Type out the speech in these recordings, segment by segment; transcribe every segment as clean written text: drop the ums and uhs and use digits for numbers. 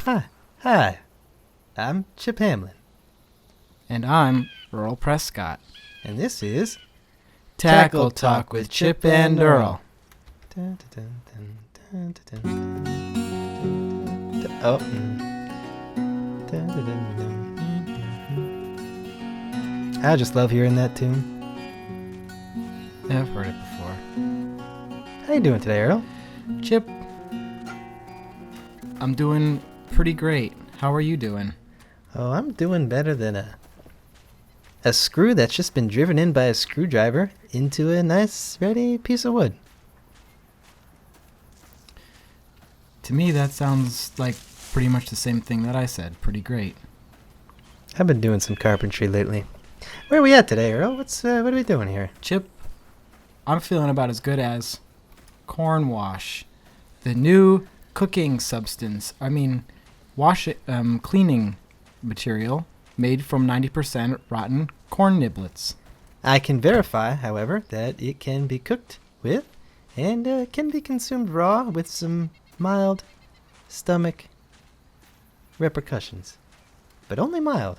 Hi. I'm Chip Hamlin. And I'm Earl Prescott. And this is Tackle Talk with Chip and Earl. Oh. I just love hearing that tune. Yeah, I've heard it before. How you doing today, Earl? Chip, I'm doing pretty great. How are you doing? Oh, I'm doing better than a screw that's just been driven in by a screwdriver into a nice, ready piece of wood. To me, that sounds like pretty much the same thing that I said. Pretty great. I've been doing some carpentry lately. Where are we at today, Earl? What are we doing here? Chip, I'm feeling about as good as Cornwash, the new cooking substance. Cleaning material made from 90% rotten corn niblets. I can verify, however, that it can be cooked with and can be consumed raw with some mild stomach repercussions. But only mild.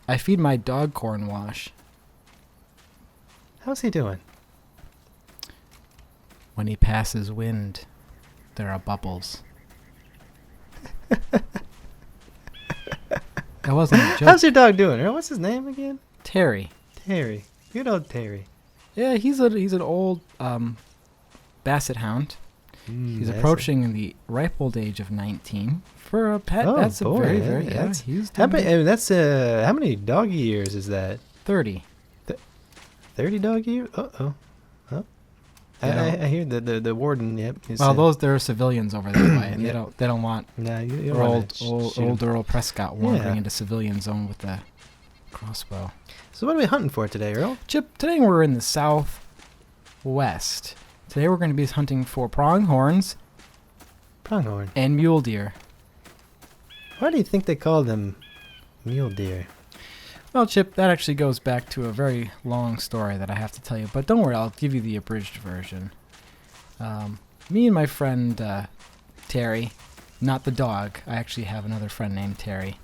I feed my dog Cornwash. How's he doing? When he passes wind, there are bubbles. That wasn't a joke. How's your dog doing, Earl? What's his name again? Terry. Terry. Good old Terry. Yeah, he's an old basset hound. He's approaching the ripe old age of 19. For a pet, that's boy, a very, he's doing how many doggy years is that? 30. 30 doggy years? Uh-oh. Oh. I hear the warden, yep. Well, there are civilians over that way, and Yep. they don't want you old Earl Prescott wandering into civilian zone with the crossbow. So what are we hunting for today, Earl? Chip, today we're in the southwest. Today we're going to be hunting for pronghorns Pronghorn. and mule deer. Why do you think they call them mule deer? Well, Chip, that actually goes back to a very long story that I have to tell you, but don't worry, I'll give you the abridged version. Me and my friend Terry, not the dog, I actually have another friend named Terry,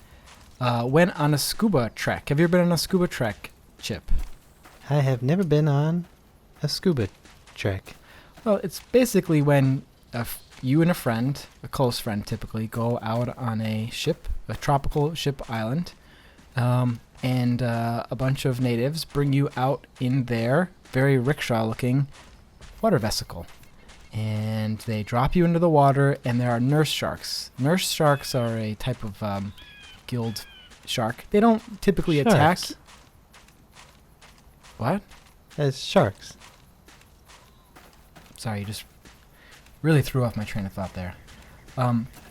went on a scuba trek. Have you ever been on a scuba trek, Chip? I have never been on a scuba trek. Well, it's basically when you and a friend, a close friend typically, go out on a ship, a tropical ship island, and a bunch of natives bring you out in their very rickshaw-looking water vesicle. And they drop you into the water, and there are nurse sharks. Nurse sharks are a type of gilled shark. They don't typically attack. What? As sharks. Sorry, you just really threw off my train of thought there.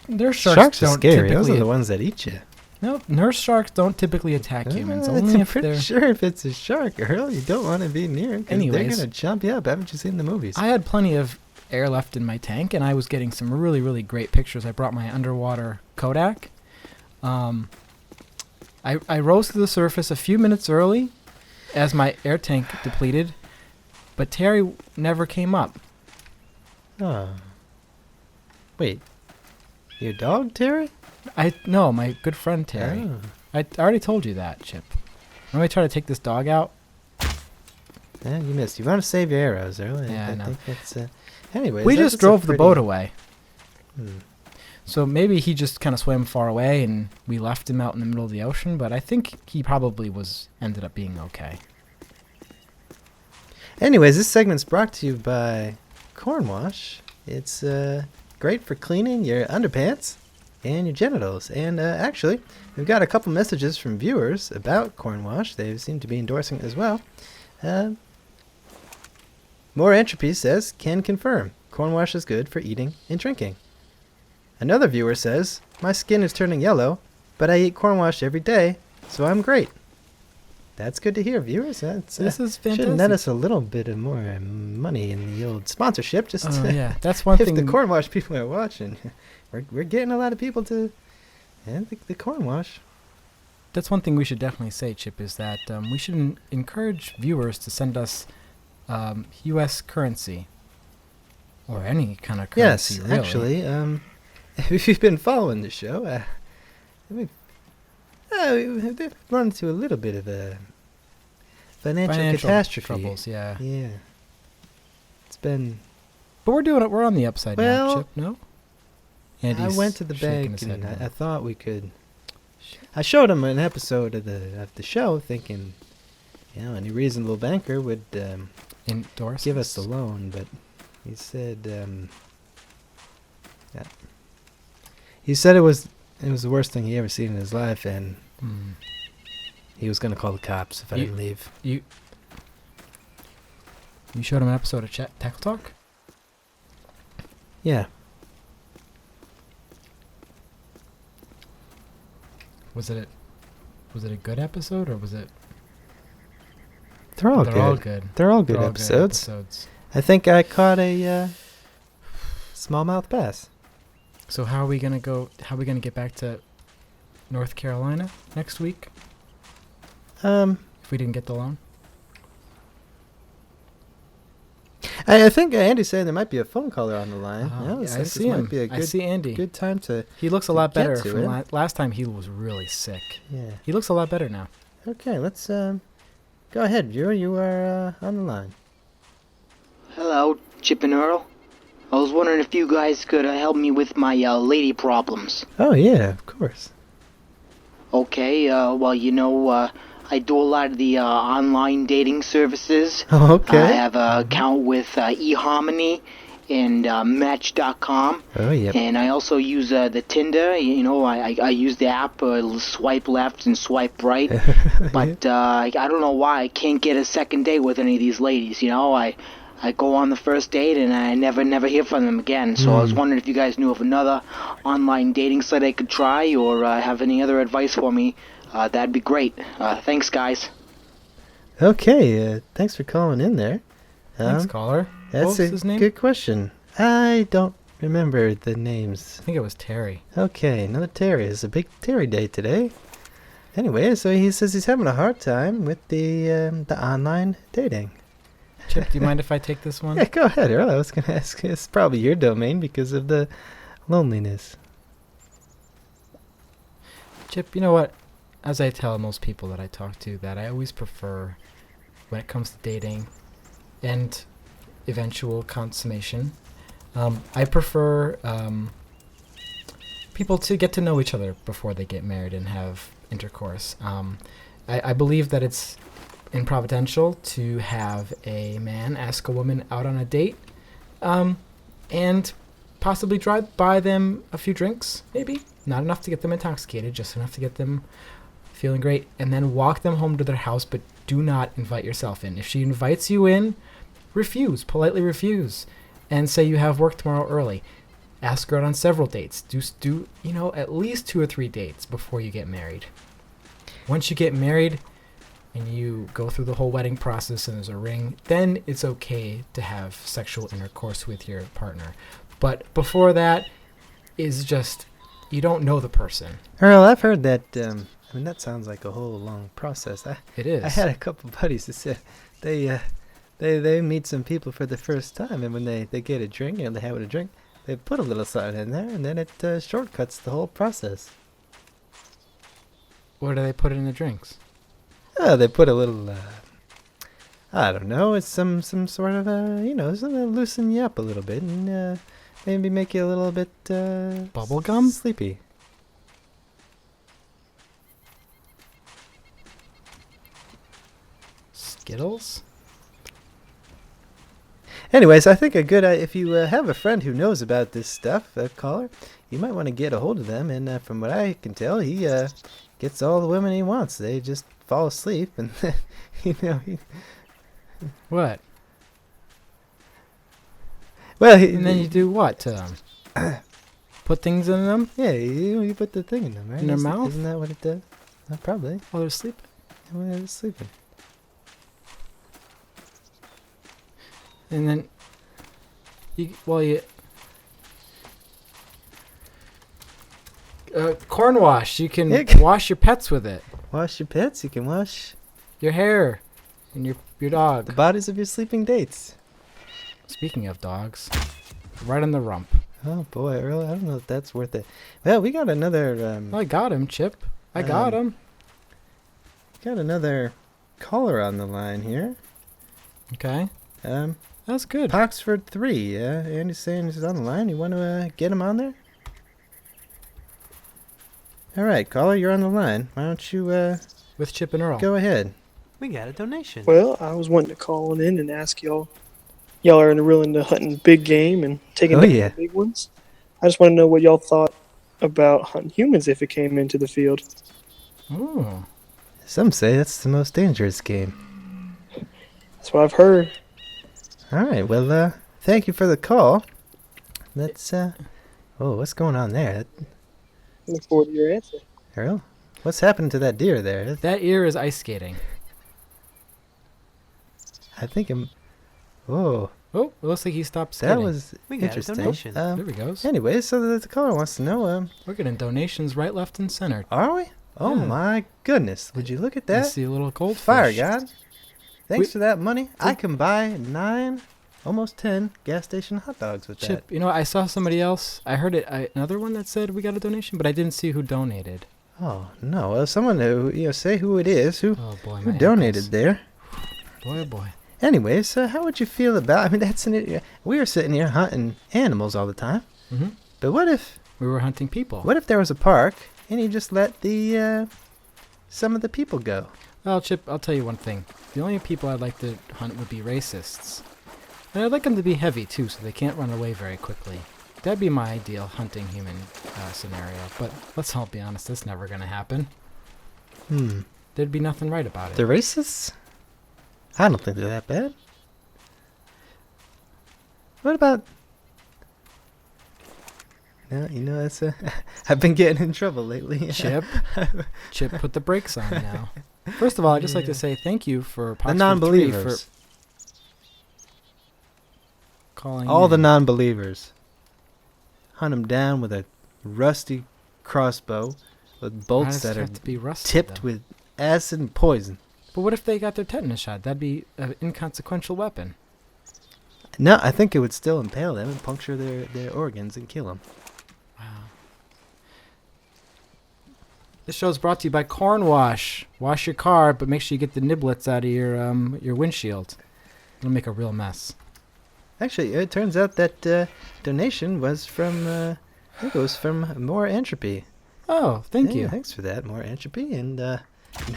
Nurse Sharks are don't scary. Those typically are the ones that eat you. No, nurse sharks don't typically attack humans. Only if pretty they're. sure if it's a shark, Earl, you don't want to be near it. Anyways, they're gonna chomp you up. Haven't you seen the movies? I had plenty of air left in my tank, and I was getting some really, really great pictures. I brought my underwater Kodak. I rose to the surface a few minutes early, as my air tank depleted, but Terry never came up. Oh. Wait. Your dog, Terry? No, my good friend Terry. Oh. I already told you that, Chip. When we try to take this dog out. Yeah, you missed. You want to save your arrows, Earl. Yeah, I know. think that's. Anyways, We just drove the boat away. Hmm. So maybe he just kind of swam far away and we left him out in the middle of the ocean, but I think he probably ended up being okay. Anyways, this segment's brought to you by Cornwash. It's great for cleaning your underpants and your genitals. And actually, we've got a couple messages from viewers about Cornwash. They seem to be endorsing it as well. More Entropy says, can confirm, Cornwash is good for eating and drinking. Another viewer says, my skin is turning yellow, but I eat Cornwash every day, so I'm great. That's good to hear, viewers. This is fantastic. Should net us a little bit of more money in the old sponsorship. Just yeah, that's one if thing. the Cornwash people are watching, we're getting a lot of people to the Cornwash. That's one thing we should definitely say, Chip, is that we should encourage viewers to send us U.S. currency or any kind of currency. Yes, really. actually, if you've been following the show, we've run into a little bit of a financial catastrophe. troubles. Yeah, Yeah. It's been... but we're doing it. We're on the upside now, Well, Chip. No. I Andy's went to the shaking bank his head and no. I thought we could... I showed him an episode of the show thinking, any reasonable banker would endorse give us the loan, but he said he said it was the worst thing he ever seen in his life, and he was going to call the cops if I didn't leave. You showed him an episode of Tackle Talk? Yeah. Was it a good episode, or was it? They're all They're good. all good. They're all good They're all episodes. I think I caught a smallmouth bass. So how are we gonna go? How are we gonna get back to North Carolina next week if we didn't get the loan? I think Andy's saying there might be a phone caller on the line. Yeah, I see him. Might be a I see Andy. good time to... He looks a to lot get better to from it. last time. He was really sick. Yeah. He looks a lot better now. Okay, let's go ahead, viewer. You are on the line. Hello, Chip and Earl. I was wondering if you guys could help me with my lady problems. Oh yeah, of course. Okay, I do a lot of the online dating services. Oh, okay. I have an account with eHarmony and Match.com. Oh yeah. And I also use the Tinder. I use the app, swipe left and swipe right. But I don't know why I can't get a second date with any of these ladies. I go on the first date and I never hear from them again. So I was wondering if you guys knew of another online dating site I could try, or have any other advice for me. That'd be great. Thanks, guys. Okay. Thanks for calling in there. Thanks, caller. That's what was his name? Good question. I don't remember the names. I think it was Terry. Okay, another Terry. It's a big Terry day today. Anyway, so he says he's having a hard time with the online dating. Chip, do you mind if I take this one? Yeah, go ahead, Earl. I was going to ask. It's probably your domain because of the loneliness. Chip, you know what? As I tell most people that I talk to, that I always prefer, when it comes to dating and eventual consummation, I prefer people to get to know each other before they get married and have intercourse. I believe that it's improvidential to have a man ask a woman out on a date and possibly buy them a few drinks, maybe. Not enough to get them intoxicated, just enough to get them feeling great, and then walk them home to their house, but do not invite yourself in. If she invites you in, politely refuse, and say you have work tomorrow early. Ask her out on several dates. Do at least 2 or 3 dates before you get married. Once you get married and you go through the whole wedding process and there's a ring, then it's okay to have sexual intercourse with your partner. But before that is just, you don't know the person. Earl, I've heard that, that sounds like a whole long process. It is. I had a couple buddies that said they meet some people for the first time, and when they get a drink and they have a drink, they put a little something in there, and then it shortcuts the whole process. What do they put in the drinks? They put a little, I don't know, it's some sort of, something to loosen you up a little bit and maybe make you a little bit, Bubble gum? Sleepy. Skittles? Anyways, I think if you have a friend who knows about this stuff, caller, you might want to get a hold of them, and from what I can tell, he gets all the women he wants. They just fall asleep, and What? Well, And then you do what to them? Put things in them? Yeah, you put the thing in them, right? In their mouth? Isn't that what it does? Probably. While they're sleeping? When they're sleeping. And then Cornwash, you can wash your pets with it. Wash your pets. You can wash Your hair and your dog. the bodies of your sleeping dates. Speaking of dogs, right on the rump. Oh boy, Earl, I don't know if that's worth it. Well, we got another I got him, Chip. I got him. got another caller on the line here. Okay. That's good. Oxford 3, yeah. Andy's saying he's on the line. You want to get him on there? All right, caller, you're on the line. Why don't you With Chip and Earl. go ahead? We got a donation. Well, I was wanting to call on in and ask y'all. Y'all are real into hunting big game and taking down yeah. the big ones. I just want to know what y'all thought about hunting humans if it came into the field. Ooh. Some say that's the most dangerous game. That's what I've heard. All right, well, thank you for the call. Let's, what's going on there? Look forward to your answer. Earl, what's happened to that deer there? That ear is ice skating. I think I'm... Whoa, Oh, it looks like he stopped skating. that was We got a interesting. donation. There he goes. Anyway, so the caller wants to know, We're getting donations right, left, and center. are we? Oh Yeah. my goodness, would you look at I that? see a little goldfish. Fire God. Thanks We- for that money. I can buy 9, almost 10 gas station hot dogs with Chip, you know what? I saw somebody else. I heard another one that said we got a donation, but I didn't see who donated. that. Oh, no. Well, someone who, say who it is, who Oh, boy. who my donated ankles. there. Boy, oh, boy. Anyways, how would you feel about, we are sitting here hunting animals all the time, Hmm. but what if We were hunting people. there was a park and you just let the, some of the people go? Well, Chip, I'll tell you one thing. The only people I'd like to hunt would be racists. And I'd like them to be heavy, too, so they can't run away very quickly. That'd be my ideal hunting human scenario. But let's all be honest, that's never going to happen. There'd be nothing right about it. The racists? I don't think they're that bad. What about... No, that's I've been getting in trouble lately. Chip, put the brakes on now. First of all, I'd just like to say thank you for The Poxford 3 non-believers. for calling All the in. non-believers. Hunt them down with a rusty crossbow with Why bolts does that it are have to be rusty, tipped though? with acid and poison. But what if they got their tetanus shot? That'd be an inconsequential weapon. No, I think it would still impale them and puncture their organs and kill them. Wow. This show is brought to you by Cornwash. Wash your car, but make sure you get the niblets out of your windshield. It'll make a real mess. Actually, it turns out that donation was from, I think it was from More Entropy. Oh, thank Yeah, you. Thanks for that, More Entropy. And,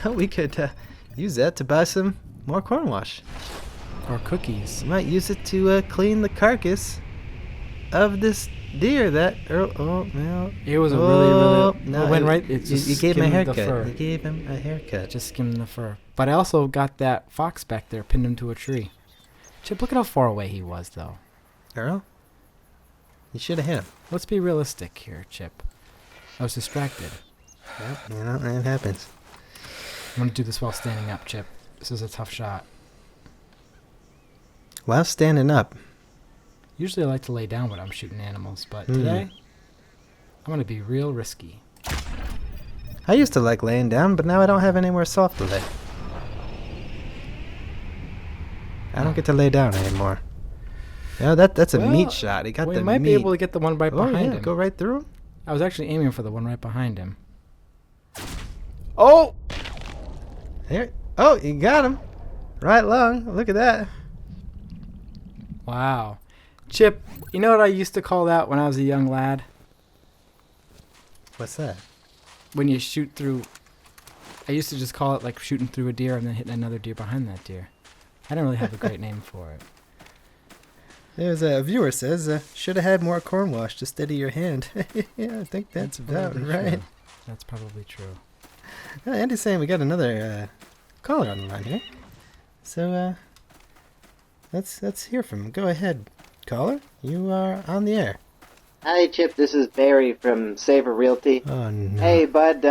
we could use that to buy some more Cornwash. Or cookies. You might use it to clean the carcass of this deer that Earl... Oh, no. It was a really, No, it went it- right. It you just gave him a skimmed the haircut. fur. You gave him a haircut. Just skimmed the fur. But I also got that fox back there, pinned him to a tree. Chip, look at how far away he was, though. Earl? You should have hit him. Let's be realistic here, Chip. I was distracted. Yep, that happens. I'm going to do this while standing up, Chip. This is a tough shot. While standing up. Usually I like to lay down when I'm shooting animals, but today, I'm going to be real risky. I used to like laying down, but now I don't have anywhere soft to lay. I don't get to lay down anymore. Yeah, that's a Well, meat shot. He got We the might meat. be able to get the one right behind yeah, him. go right through him. I was actually aiming for the one right behind him. Oh! Here. Oh, you got him. Right lung. Look at that. Wow. Chip, you know what I used to call that when I was a young lad? What's that? When you shoot through... I used to just call it like shooting through a deer and then hitting another deer behind that deer. I don't really have a great name for it. There's a viewer says, should have had more Cornwash to steady your hand. Yeah, I think that's about probably right. true. That's probably true. Andy's saying we got another caller on the line here. So, let's hear from him. Go ahead, caller. You are on the air. Hi, Chip. This is Barry from Saver Realty. Oh, no. Hey, bud.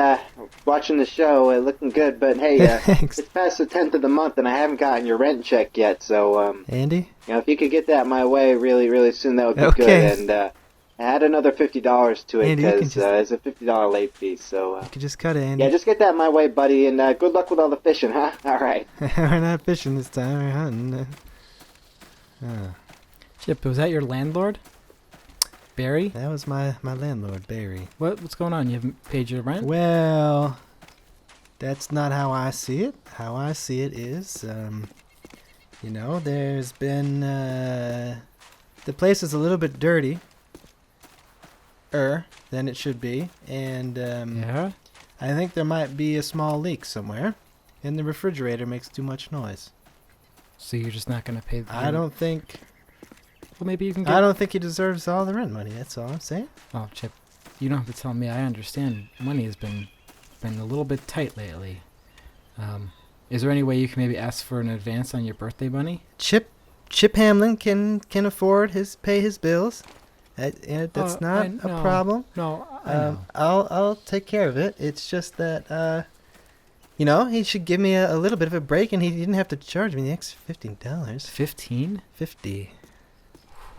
Watching the show, looking good. But hey, Thanks. it's past the 10th of the month, and I haven't gotten your rent check yet. So, Andy? if you could get that my way really, really soon, that would be Okay. good. And add another $50 to it Andy, you can because just- it's a $50 late fee. So, You could just cut it, Andy. yeah, just get that my way, buddy. And good luck with all the fishing, huh? All right. We're not fishing this time. We're hunting. Chip, was that your landlord? Barry? That was my landlord, Barry. What's going on? You haven't paid your rent? Well, that's not how I see it. How I see it is, there's been, the place is a little bit dirty than it should be, and Yeah? I think there might be a small leak somewhere, and the refrigerator makes too much noise. So you're just not going to pay the I don't think Well, maybe you can get... I don't think he deserves all the rent money. That's all I'm saying. Oh, Chip, you don't have to tell me. I understand. Money has been a little bit tight lately. Is there any way you can maybe ask for an advance on your birthday money? Chip Hamlin can afford pay his bills. That's not a problem. No, I know. I'll take care of it. It's just that he should give me a little bit of a break, and he didn't have to charge me the extra $15. 15? 50.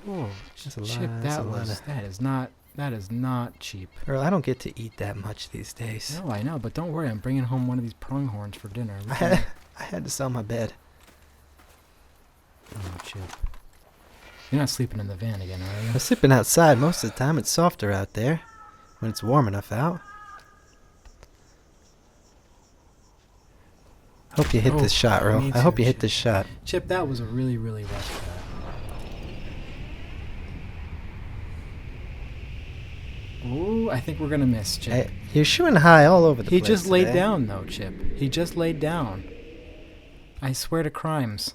Oh, That's a lot. Chip, That's a lot of- that is not cheap. Earl, I don't get to eat that much these days. No, I know, but don't worry. I'm bringing home one of these pronghorns for dinner. I had to sell my bed. Oh, Chip. You're not sleeping in the van again, are you? I'm sleeping outside most of the time. It's softer out there when it's warm enough out. Hope you hit this shot, Earl. me I hope too, you hit Chip. this shot. Chip, that was a really, really rough shot. Ooh, I think we're going to miss, Chip. You're shooting high all over the He place. just laid today. down, though, Chip. He just laid down. I swear to crimes.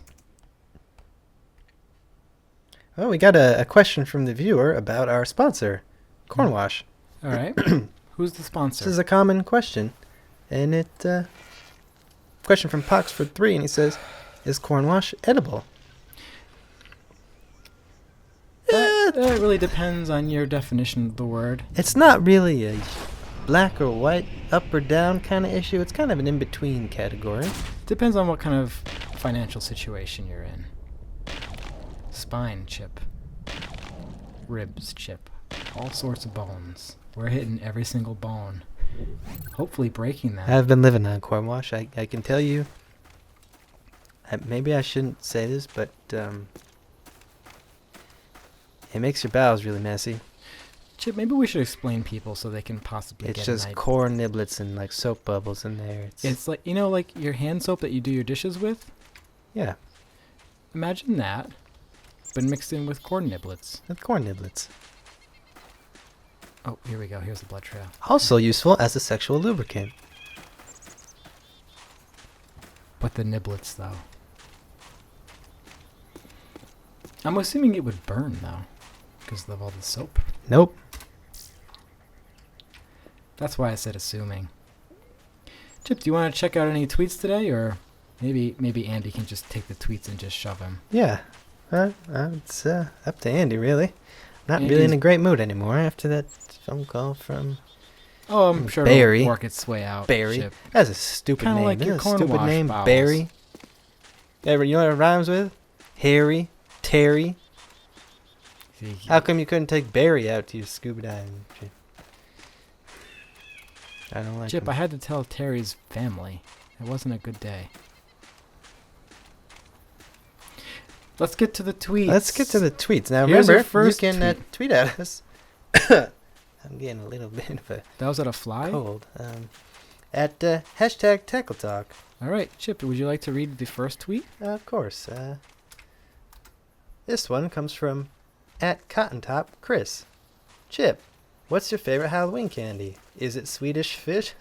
Well, we got a question from the viewer about our sponsor, Cornwash. All right. Who's the sponsor? This is a common question. And question from Poxford3, and he says, is Cornwash edible? That really depends on your definition of the word. It's not really a black or white, up or down kind of issue. It's kind of an in-between category. Depends on what kind of financial situation you're in. Spine, Chip. Ribs, Chip. All sorts of bones. We're hitting every single bone. Hopefully breaking that. I've been living on Cornwash. I can tell you, maybe I shouldn't say this, but it makes your bowels really messy. Chip, maybe we should explain people so they can possibly It's get just an idea. corn niblets and like soap bubbles in there. It's like, like your hand soap that you do your dishes with? Yeah, Imagine that, but mixed in with corn niblets. with corn niblets. Oh, here we go. Here's the blood trail. Also useful as a sexual lubricant. But the niblets, though. I'm assuming it would burn, though, because of all the soap. Nope. That's why I said assuming. Chip, do you want to check out any tweets today, or maybe Andy can just take the tweets and just shove them? Yeah. It's up to Andy, really. Not really Andy's- in a great mood anymore after that phone call from Oh, I'm sure Barry. it'll work its way out. Barry. Chip. That's a stupid Kinda name. like your Isn't that a stupid Cornwash name, bowels. Barry. You know what it rhymes with? Harry, Terry. See, How come you couldn't take Barry out to your scuba diving trip? I don't like Chip, him. I had to tell Terry's family. It wasn't a good day. Let's get to the tweets. Let's get to the tweets. Now Here's our remember, first you can tweet. tweet at us. I'm getting a little bit of a That was at a fly? cold. At hashtag Tackle Talk. All right, Chip, would you like to read the first tweet? Of course. This one comes from at Cotton Top Chris. Chip, what's your favorite Halloween candy? Is it Swedish fish?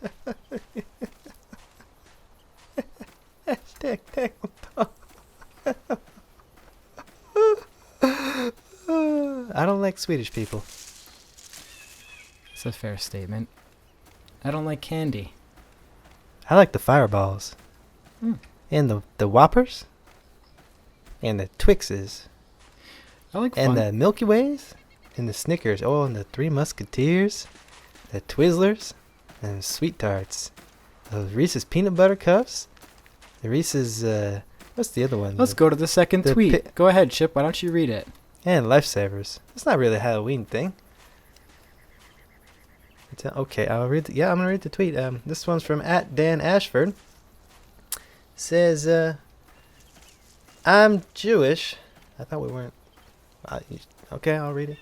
Hashtag Tackle Talk. I don't like Swedish people. It's a fair statement. I don't like candy. I like the Fireballs. Hmm. And the Whoppers. And the Twixes. I like And fun. the Milky Ways. And the Snickers. Oh, and the Three Musketeers. The Twizzlers. And the Sweet Tarts. Those Reese's Peanut Butter Cups. The Reese's, what's the other one? Let's go to the second the tweet. pi- Go ahead, Chip. Why don't you read it? And Lifesavers. It's not really a Halloween thing. Okay, I'll read. I'm gonna read the tweet. This one's from at Dan Ashford. Says, I'm Jewish. I thought we weren't. Okay, I'll read it.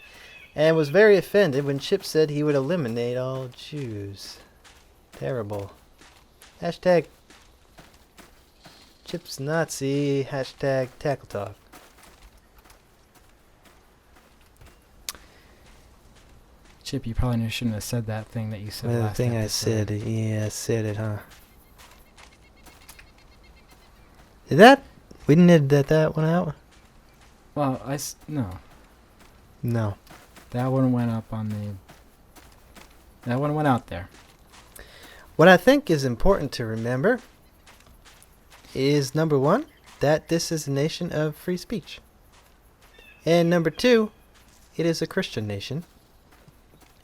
and was very offended when Chip said he would eliminate all Jews. Terrible. Hashtag Chip's Nazi. Hashtag Tackle Talk. Chip, you probably shouldn't have said that thing that you said Well, the last thing I episode. said, yeah, I said it, huh? Did that? We didn't edit that one out? Well, no. No. That one went up on the... That one went out there. What I think is important to remember is, number one, that this is a nation of free speech. And number two, it is a Christian nation.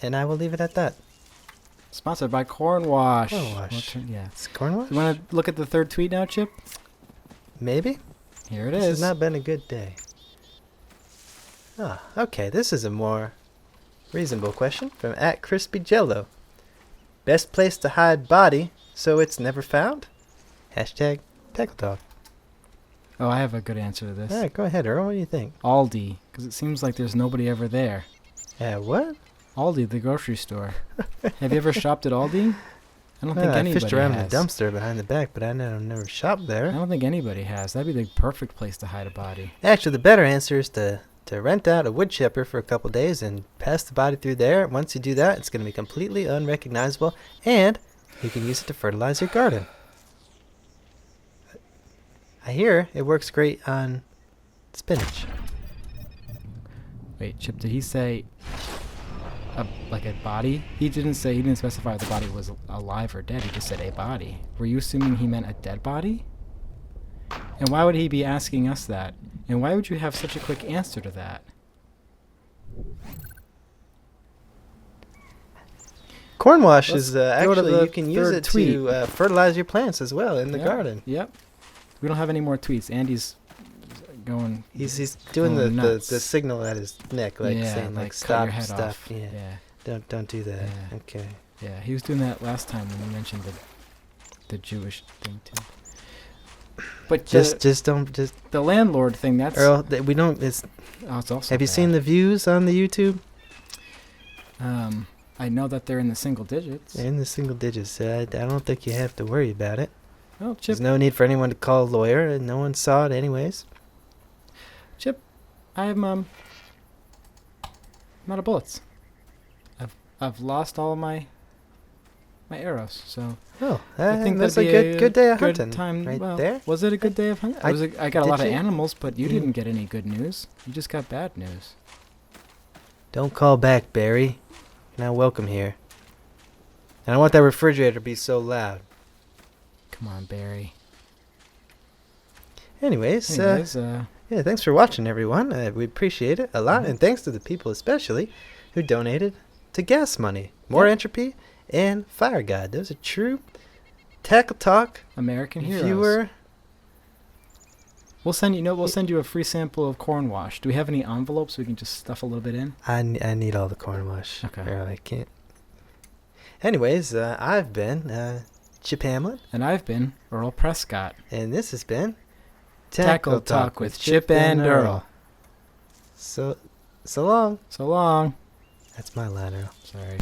And I will leave it at that. Sponsored by Cornwash. Cornwash. Yeah. It's Cornwash? You want to look at the third tweet now, Chip? Maybe? Here it This is. has not been a good day. Ah, okay. This is a more reasonable question from @CrispyJello. Best place to hide body so it's never found? Hashtag Tackle Talk. Oh, I have a good answer to this. Alright, go ahead, Earl. What do you think? Aldi, because it seems like there's nobody ever there. What? Aldi, the grocery store. Have you ever shopped at Aldi? I don't think I anybody fished around has. in the dumpster behind the back, but I never shopped I there. don't think anybody has. That'd be the perfect place to hide a body. Actually, the better answer is to rent out a wood chipper for a couple days and pass the body through there. Once you do that, it's going to be completely unrecognizable, and you can use it to fertilize your garden. I hear it works great on spinach. Wait, Chip, did he say like a body? He didn't specify if the body was alive or dead. He just said a body. Were you assuming he meant a dead body? And why would he be asking us that? And why would you have such a quick answer to that? Cornwash Let's is go to actually, the you can use third it tweet. to fertilize your plants as well in the garden. Yep. We don't have any more tweets. Andy's going. He's doing the nuts. signal at his neck, like yeah, saying like cut stop your head stuff. off. Yeah. Don't do that. Yeah. Okay. Yeah, he was doing that last time when we mentioned the Jewish thing too. But Just the landlord thing. That's Earl. We don't. It's. it's also Have you bad. seen the views on the YouTube? I know that they're in the single digits. They're in the single digits. So I don't think you have to worry about it. Well, Chip, There's no need for anyone to call a lawyer, and no one saw it anyways. I'm out of bullets. I've lost all of my arrows, so Oh, I think that's a that'd be good day of good hunting, time. right Well, there. Was it a good day of hunting? I got a did lot of you? animals, but you Yeah. didn't get any good news. You just got bad news. Don't call back, Barry. You're not welcome here. I don't want that refrigerator to be so loud. Come on, Barry. Anyways, Anyways, thanks for watching, everyone. We appreciate it a lot, Mhm. and thanks to the people especially who donated to Gas Money, More Yeah. Entropy, and Fire God. Those are true Tackle Talk American heroes. viewer. We'll send you a free sample of Cornwash. Do we have any envelopes we can just stuff a little bit in? I need all the Cornwash. Okay. Or I can't. Anyways, I've been Chip Hamlet, And I've been Earl Prescott. and this has been Tackle Talk with Chip and Earl. So long. So long. That's my line, Earl. Sorry.